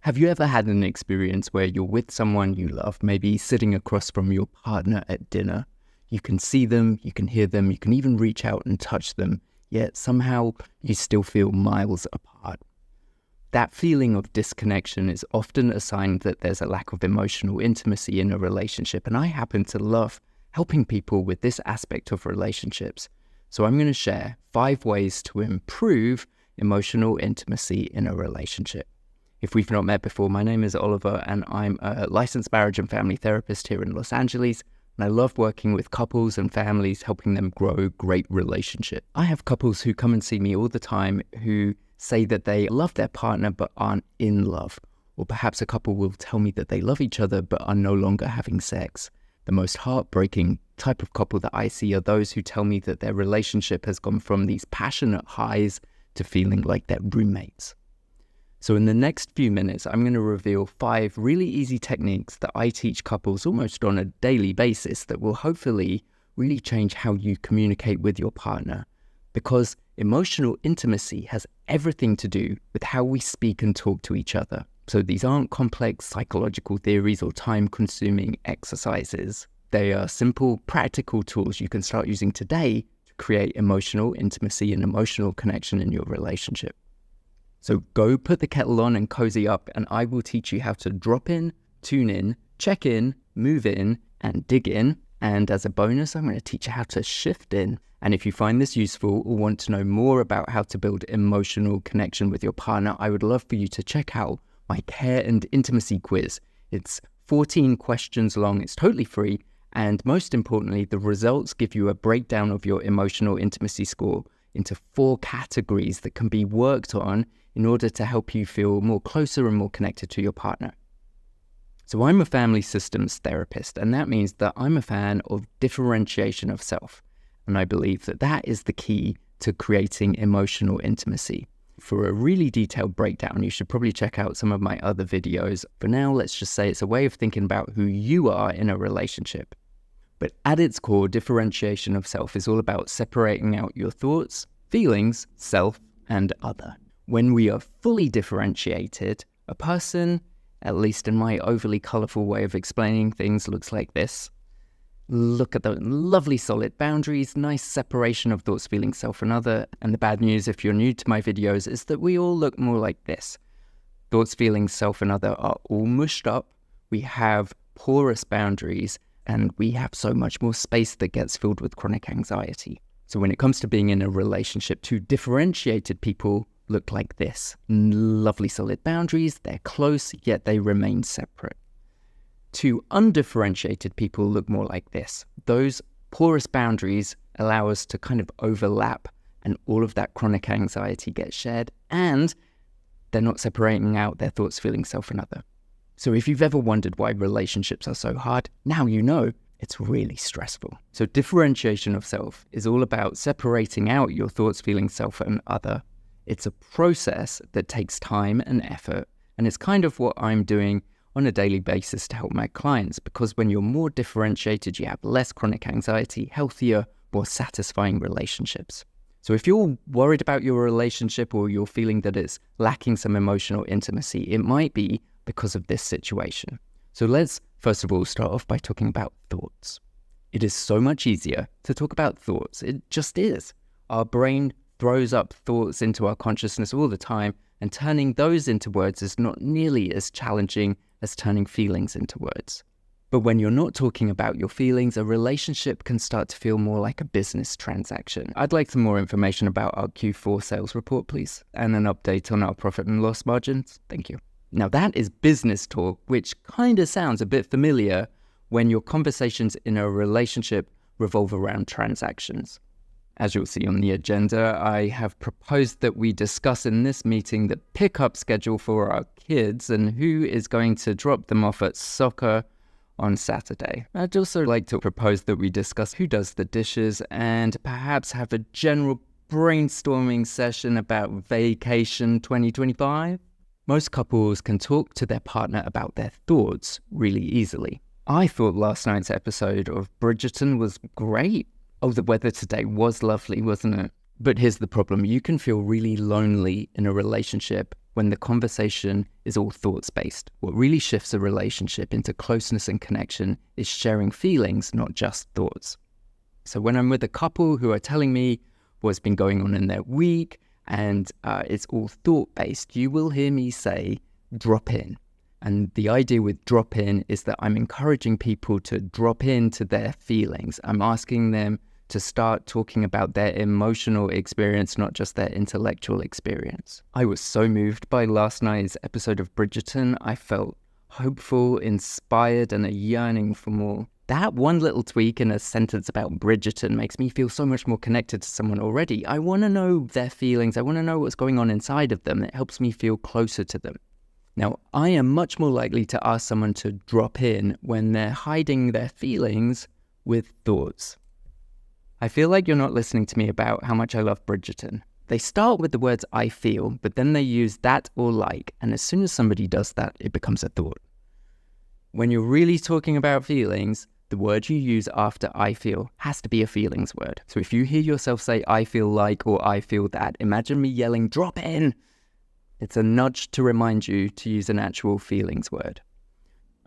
Have you ever had an experience where you're with someone you love, maybe sitting across from your partner at dinner? You can see them, you can hear them, you can even reach out and touch them, yet somehow you still feel miles apart. That feeling of disconnection is often a sign that there's a lack of emotional intimacy in a relationship, and I happen to love helping people with this aspect of relationships. So I'm going to share 5 ways to improve emotional intimacy in a relationship. If we've not met before, my name is Oliver and I'm a licensed marriage and family therapist here in Los Angeles, and I love working with couples and families, helping them grow great relationships. I have couples who come and see me all the time who say that they love their partner but aren't in love. Or perhaps a couple will tell me that they love each other but are no longer having sex. The most heartbreaking type of couple that I see are those who tell me that their relationship has gone from these passionate highs to feeling like they're roommates. So in the next few minutes, I'm going to reveal 5 really easy techniques that I teach couples almost on a daily basis that will hopefully really change how you communicate with your partner. Because emotional intimacy has everything to do with how we speak and talk to each other. So these aren't complex psychological theories or time-consuming exercises. They are simple, practical tools you can start using today to create emotional intimacy and emotional connection in your relationship. So go put the kettle on and cozy up, and I will teach you how to drop in, tune in, check in, move in, and dig in. And as a bonus, I'm going to teach you how to shift in. And if you find this useful or want to know more about how to build emotional connection with your partner, I would love for you to check out my Care and Intimacy quiz. It's 14 questions long, it's totally free, and most importantly, the results give you a breakdown of your emotional intimacy score into 4 categories that can be worked on in order to help you feel more closer and more connected to your partner. So I'm a family systems therapist, and that means that I'm a fan of differentiation of self. And I believe that that is the key to creating emotional intimacy. For a really detailed breakdown, you should probably check out some of my other videos. For now, let's just say it's a way of thinking about who you are in a relationship. But at its core, differentiation of self is all about separating out your thoughts, feelings, self, and other. When we are fully differentiated, a person, at least in my overly colorful way of explaining things, looks like this. Look at the lovely solid boundaries, nice separation of thoughts, feelings, self, and other. And the bad news, if you're new to my videos, is that we all look more like this. Thoughts, feelings, self, and other are all mushed up. We have porous boundaries, and we have so much more space that gets filled with chronic anxiety. So when it comes to being in a relationship, 2 differentiated people look like this. Lovely solid boundaries, they're close, yet they remain separate. 2 undifferentiated people look more like this. Those porous boundaries allow us to kind of overlap, and all of that chronic anxiety gets shared, and they're not separating out their thoughts, feelings, self, and other. So if you've ever wondered why relationships are so hard, now you know it's really stressful. So differentiation of self is all about separating out your thoughts, feelings, self, and other. It's a process that takes time and effort, and it's kind of what I'm doing on a daily basis to help my clients, because when you're more differentiated, you have less chronic anxiety, healthier, more satisfying relationships. So if you're worried about your relationship or you're feeling that it's lacking some emotional intimacy, it might be because of this situation. So let's first of all start off by talking about thoughts. It is so much easier to talk about thoughts. It just is. Our brain throws up thoughts into our consciousness all the time, and turning those into words is not nearly as challenging as turning feelings into words. But when you're not talking about your feelings, a relationship can start to feel more like a business transaction. I'd like some more information about our Q4 sales report, please, and an update on our profit and loss margins. Thank you. Now that is business talk, which kind of sounds a bit familiar when your conversations in a relationship revolve around transactions. As you'll see on the agenda, I have proposed that we discuss in this meeting the pickup schedule for our kids and who is going to drop them off at soccer on Saturday. I'd also like to propose that we discuss who does the dishes and perhaps have a general brainstorming session about vacation 2025. Most couples can talk to their partner about their thoughts really easily. I thought last night's episode of Bridgerton was great. Oh, the weather today was lovely, wasn't it? But here's the problem. You can feel really lonely in a relationship when the conversation is all thoughts-based. What really shifts a relationship into closeness and connection is sharing feelings, not just thoughts. So when I'm with a couple who are telling me what's been going on in their week, and it's all thought-based, you will hear me say, drop in. And the idea with drop in is that I'm encouraging people to drop into their feelings. I'm asking them to start talking about their emotional experience, not just their intellectual experience. I was so moved by last night's episode of Bridgerton. I felt hopeful, inspired, and a yearning for more. That one little tweak in a sentence about Bridgerton makes me feel so much more connected to someone already. I want to know their feelings. I want to know what's going on inside of them. It helps me feel closer to them. Now, I am much more likely to ask someone to drop in when they're hiding their feelings with thoughts. I feel like you're not listening to me about how much I love Bridgerton. They start with the words I feel, but then they use that or like, and as soon as somebody does that, it becomes a thought. When you're really talking about feelings, the word you use after I feel has to be a feelings word. So if you hear yourself say I feel like or I feel that, imagine me yelling, drop in! It's a nudge to remind you to use an actual feelings word.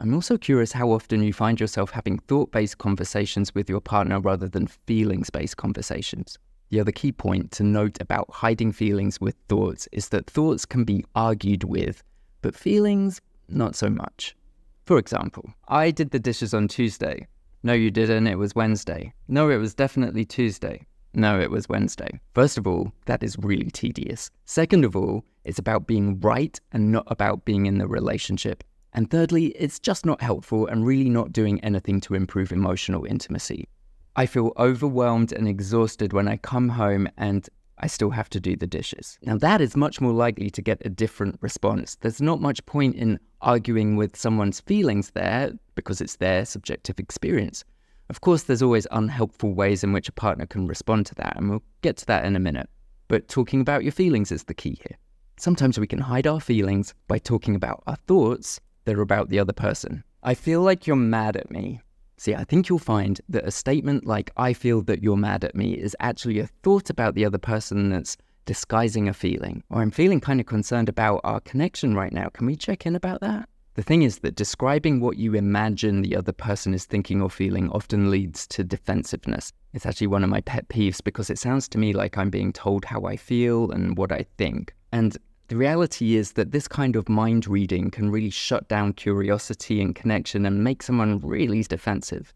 I'm also curious how often you find yourself having thought-based conversations with your partner rather than feelings-based conversations. The other key point to note about hiding feelings with thoughts is that thoughts can be argued with, but feelings, not so much. For example, I did the dishes on Tuesday. No, you didn't, it was Wednesday. No, it was definitely Tuesday. No, it was Wednesday. First of all, that is really tedious. Second of all, it's about being right and not about being in the relationship. And thirdly, it's just not helpful and really not doing anything to improve emotional intimacy. I feel overwhelmed and exhausted when I come home and I still have to do the dishes. Now that is much more likely to get a different response. There's not much point in arguing with someone's feelings there because it's their subjective experience. Of course, there's always unhelpful ways in which a partner can respond to that, and we'll get to that in a minute. But talking about your feelings is the key here. Sometimes we can hide our feelings by talking about our thoughts that are about the other person. I feel like you're mad at me. See, I think you'll find that a statement like, I feel that you're mad at me, is actually a thought about the other person that's disguising a feeling. Or I'm feeling kind of concerned about our connection right now. Can we check in about that? The thing is that describing what you imagine the other person is thinking or feeling often leads to defensiveness. It's actually one of my pet peeves because it sounds to me like I'm being told how I feel and what I think. And the reality is that this kind of mind reading can really shut down curiosity and connection and make someone really defensive.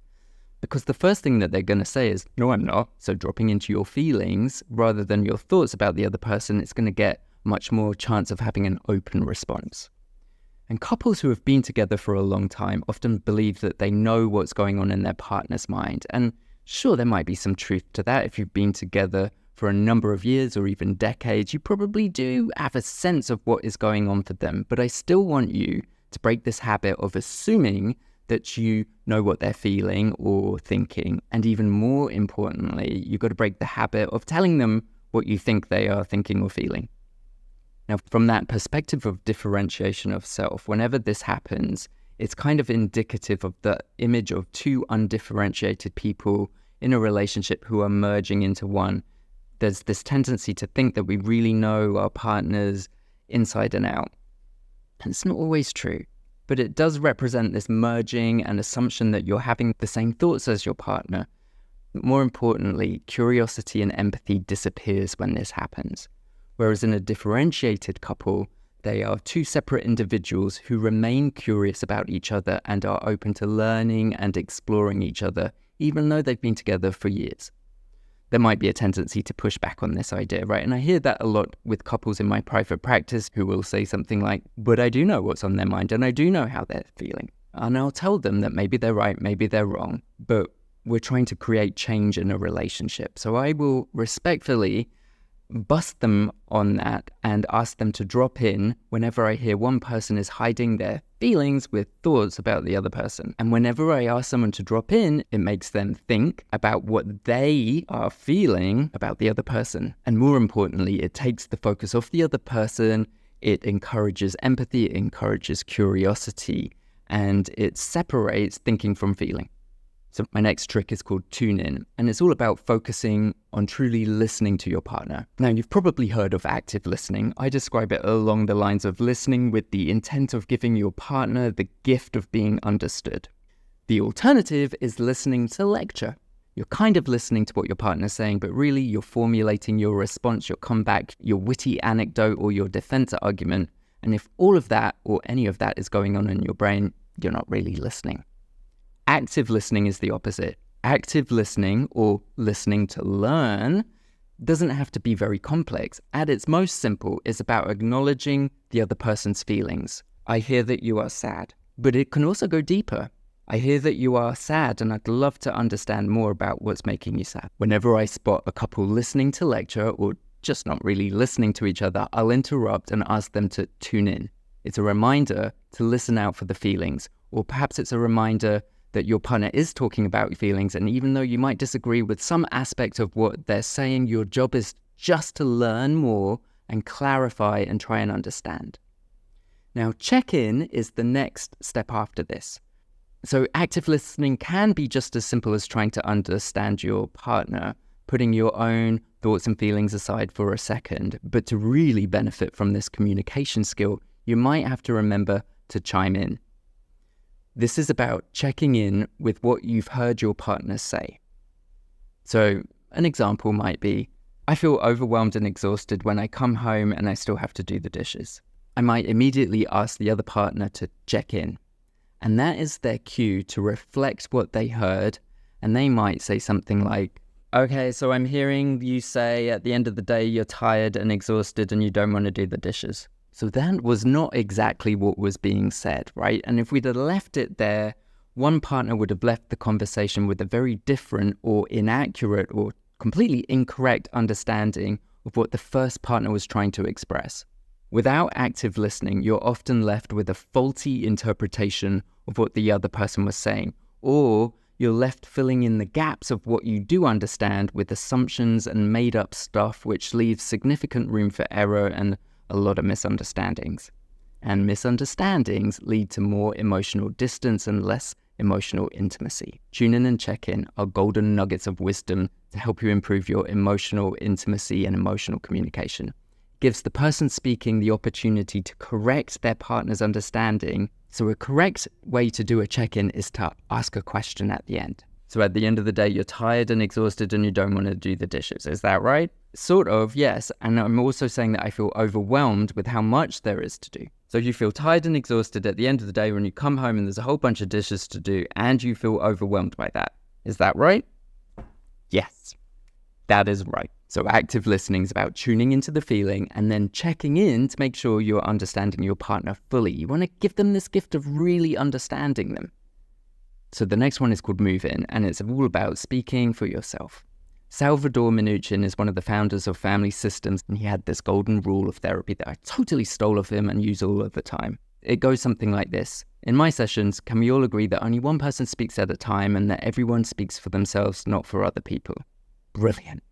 Because the first thing that they're going to say is, no, I'm not. So dropping into your feelings rather than your thoughts about the other person, it's going to get much more chance of having an open response. And couples who have been together for a long time often believe that they know what's going on in their partner's mind. And sure, there might be some truth to that. If you've been together for a number of years or even decades, you probably do have a sense of what is going on for them. But I still want you to break this habit of assuming that you know what they're feeling or thinking. And even more importantly, you've got to break the habit of telling them what you think they are thinking or feeling. Now, from that perspective of differentiation of self, whenever this happens, it's kind of indicative of the image of two undifferentiated people in a relationship who are merging into one. There's this tendency to think that we really know our partners inside and out. And it's not always true, but it does represent this merging and assumption that you're having the same thoughts as your partner. But more importantly, curiosity and empathy disappears when this happens. Whereas in a differentiated couple, they are two separate individuals who remain curious about each other and are open to learning and exploring each other, even though they've been together for years. There might be a tendency to push back on this idea, right? And I hear that a lot with couples in my private practice who will say something like, but I do know what's on their mind and I do know how they're feeling. And I'll tell them that maybe they're right, maybe they're wrong, but we're trying to create change in a relationship. So I will respectfully bust them on that and ask them to drop in whenever I hear one person is hiding their feelings with thoughts about the other person. And whenever I ask someone to drop in, it makes them think about what they are feeling about the other person. And more importantly, it takes the focus off the other person, it encourages empathy, it encourages curiosity, and it separates thinking from feeling. So my next trick is called tune in, and it's all about focusing on truly listening to your partner. Now, you've probably heard of active listening. I describe it along the lines of listening with the intent of giving your partner the gift of being understood. The alternative is listening to lecture. You're kind of listening to what your partner's saying, but really you're formulating your response, your comeback, your witty anecdote, or your defense argument. And if all of that or any of that is going on in your brain, you're not really listening. Active listening is the opposite. Active listening, or listening to learn, doesn't have to be very complex. At its most simple, it's about acknowledging the other person's feelings. I hear that you are sad, but it can also go deeper. I hear that you are sad and I'd love to understand more about what's making you sad. Whenever I spot a couple listening to lecture or just not really listening to each other, I'll interrupt and ask them to tune in. It's a reminder to listen out for the feelings, or perhaps it's a reminder that your partner is talking about feelings, and even though you might disagree with some aspect of what they're saying, your job is just to learn more and clarify and try and understand. Now, check-in is the next step after this. So active listening can be just as simple as trying to understand your partner, putting your own thoughts and feelings aside for a second. But to really benefit from this communication skill, you might have to remember to chime in. This is about checking in with what you've heard your partner say. So an example might be, I feel overwhelmed and exhausted when I come home and I still have to do the dishes. I might immediately ask the other partner to check in. And that is their cue to reflect what they heard. And they might say something like, okay, so I'm hearing you say at the end of the day, you're tired and exhausted and you don't want to do the dishes. So that was not exactly what was being said, right? And if we'd have left it there, one partner would have left the conversation with a very different or inaccurate or completely incorrect understanding of what the first partner was trying to express. Without active listening, you're often left with a faulty interpretation of what the other person was saying, or you're left filling in the gaps of what you do understand with assumptions and made-up stuff, which leaves significant room for error and a lot of misunderstandings. And misunderstandings lead to more emotional distance and less emotional intimacy. Tune in and check in are golden nuggets of wisdom to help you improve your emotional intimacy and emotional communication. It gives the person speaking the opportunity to correct their partner's understanding. So a correct way to do a check-in is to ask a question at the end. So at the end of the day, you're tired and exhausted and you don't want to do the dishes. Is that right? Sort of, yes. And I'm also saying that I feel overwhelmed with how much there is to do. So you feel tired and exhausted at the end of the day when you come home and there's a whole bunch of dishes to do and you feel overwhelmed by that. Is that right? Yes, that is right. So active listening is about tuning into the feeling and then checking in to make sure you're understanding your partner fully. You want to give them this gift of really understanding them. So the next one is called Move In, and it's all about speaking for yourself. Salvador Minuchin is one of the founders of Family Systems, and he had this golden rule of therapy that I totally stole off him and use all of the time. It goes something like this. In my sessions, can we all agree that only one person speaks at a time and that everyone speaks for themselves, not for other people? Brilliant.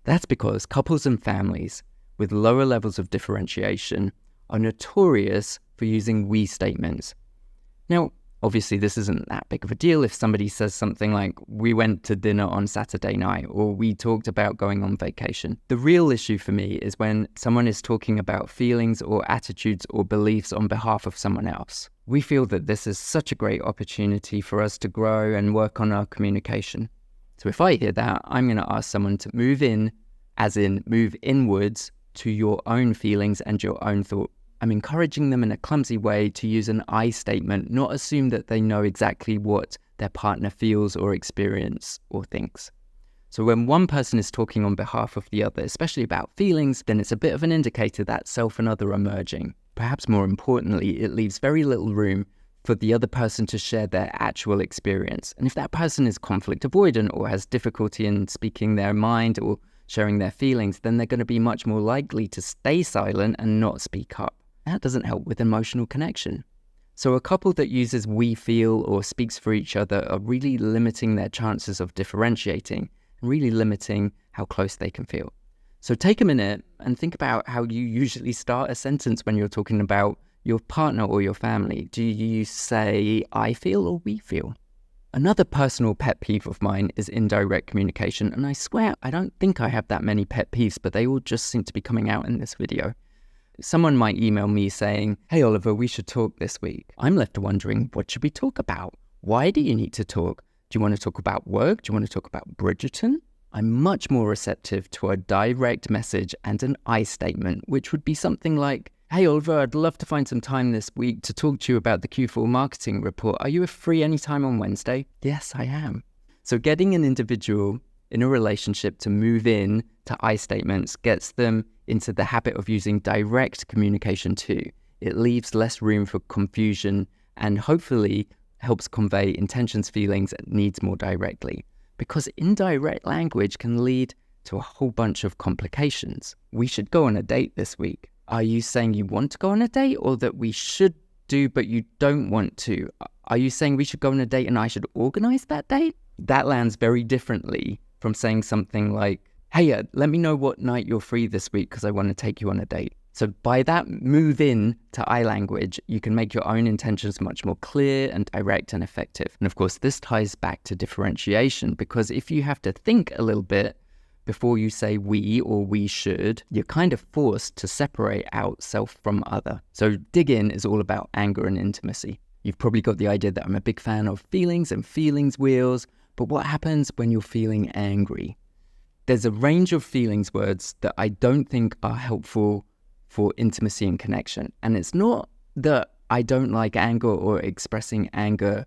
That's because couples and families with lower levels of differentiation are notorious for using we statements. Now, obviously, this isn't that big of a deal if somebody says something like, we went to dinner on Saturday night, or we talked about going on vacation. The real issue for me is when someone is talking about feelings or attitudes or beliefs on behalf of someone else. We feel that this is such a great opportunity for us to grow and work on our communication. So if I hear that, I'm going to ask someone to move in, as in move inwards to your own feelings and your own thought. I'm encouraging them in a clumsy way to use an I statement, not assume that they know exactly what their partner feels or experiences or thinks. So when one person is talking on behalf of the other, especially about feelings, then it's a bit of an indicator that self and other are merging. Perhaps more importantly, it leaves very little room for the other person to share their actual experience. And if that person is conflict avoidant or has difficulty in speaking their mind or sharing their feelings, then they're going to be much more likely to stay silent and not speak up. That doesn't help with emotional connection. So a couple that uses we feel or speaks for each other are really limiting their chances of differentiating and really limiting how close they can feel. So take a minute and think about how you usually start a sentence when you're talking about your partner or your family. Do you say I feel or we feel? Another personal pet peeve of mine is indirect communication, and I swear I don't think I have that many pet peeves, but they all just seem to be coming out in this video. Someone might email me saying, "Hey Oliver, we should talk this week." I'm left wondering, what should we talk about? Why do you need to talk? Do you want to talk about work? Do you want to talk about Bridgerton? I'm much more receptive to a direct message and an I statement, which would be something like, "Hey Oliver, I'd love to find some time this week to talk to you about the Q4 marketing report. Are you free anytime on Wednesday?" Yes, I am. So getting an individual in a relationship to move in to I statements gets them into the habit of using direct communication too. It leaves less room for confusion and hopefully helps convey intentions, feelings, and needs more directly. Because indirect language can lead to a whole bunch of complications. We should go on a date this week. Are you saying you want to go on a date, or that we should do but you don't want to? Are you saying we should go on a date and I should organize that date? That lands very differently from saying something like, "Hey, let me know what night you're free this week because I want to take you on a date." So by that move in to I language, you can make your own intentions much more clear and direct and effective. And of course, this ties back to differentiation, because if you have to think a little bit before you say we or we should, you're kind of forced to separate out self from other. So dig in is all about anger and intimacy. You've probably got the idea that I'm a big fan of feelings and feelings wheels, but what happens when you're feeling angry? There's a range of feelings words that I don't think are helpful for intimacy and connection. And it's not that I don't like anger or expressing anger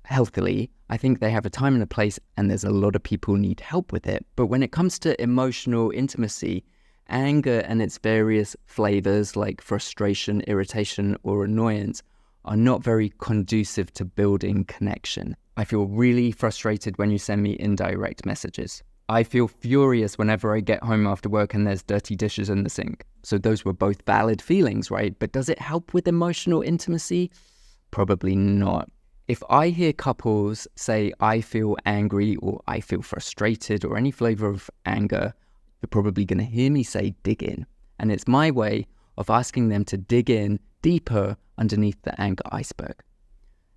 healthily. I think they have a time and a place, and there's a lot of people who need help with it. But when it comes to emotional intimacy, anger and its various flavors like frustration, irritation, or annoyance are not very conducive to building connection. I feel really frustrated when you send me indirect messages. I feel furious whenever I get home after work and there's dirty dishes in the sink. So those were both valid feelings, right? But does it help with emotional intimacy? Probably not. If I hear couples say, "I feel angry," or "I feel frustrated," or any flavor of anger, you're probably going to hear me say, "dig in." And it's my way of asking them to dig in deeper underneath the anger iceberg.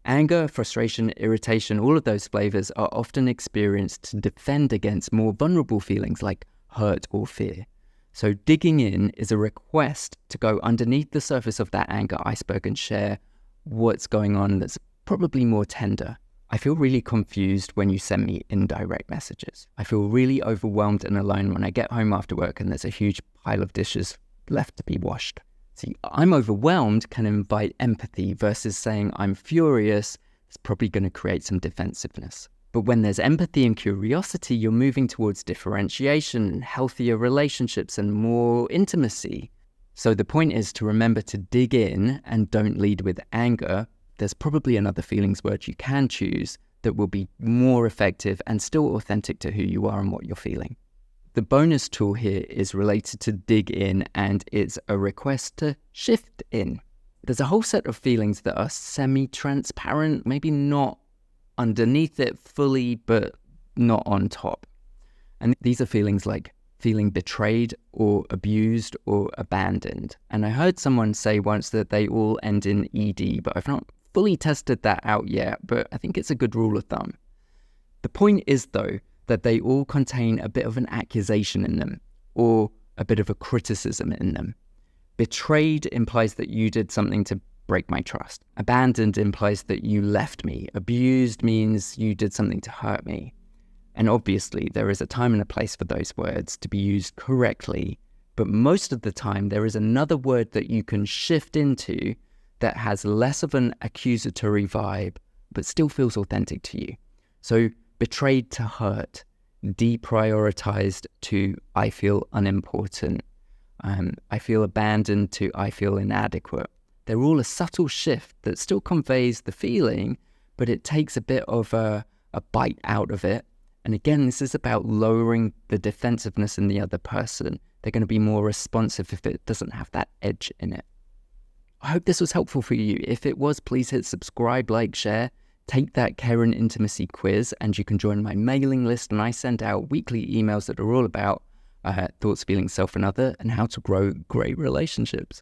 Anger, frustration, irritation, all of those flavors are often experienced to defend against more vulnerable feelings like hurt or fear. So digging in is a request to go underneath the surface of that anger iceberg and share what's going on that's probably more tender. I feel really confused when you send me indirect messages. I feel really overwhelmed and alone when I get home after work and there's a huge pile of dishes left to be washed. See, "I'm overwhelmed" can invite empathy versus saying "I'm furious." It's probably going to create some defensiveness. But when there's empathy and curiosity, you're moving towards differentiation and healthier relationships and more intimacy. So the point is to remember to dig in and don't lead with anger. There's probably another feelings word you can choose that will be more effective and still authentic to who you are and what you're feeling. The bonus tool here is related to dig in, and it's a request to shift in. There's a whole set of feelings that are semi-transparent, maybe not underneath it fully, but not on top. And these are feelings like feeling betrayed or abused or abandoned. And I heard someone say once that they all end in ED, but I've not fully tested that out yet, but I think it's a good rule of thumb. The point is, though, that they all contain a bit of an accusation in them, or a bit of a criticism in them. Betrayed implies that you did something to break my trust. Abandoned implies that you left me. Abused means you did something to hurt me. And obviously, there is a time and a place for those words to be used correctly, but most of the time there is another word that you can shift into that has less of an accusatory vibe, but still feels authentic to you. So betrayed to hurt, deprioritized to "I feel unimportant," I feel abandoned to "I feel inadequate." They're all a subtle shift that still conveys the feeling, but it takes a bit of a bite out of it. And again, this is about lowering the defensiveness in the other person. They're going to be more responsive if it doesn't have that edge in it. I hope this was helpful for you. If it was, please hit subscribe, like, share. Take that Care and Intimacy quiz and you can join my mailing list, and I send out weekly emails that are all about thoughts, feelings, self and other, and how to grow great relationships.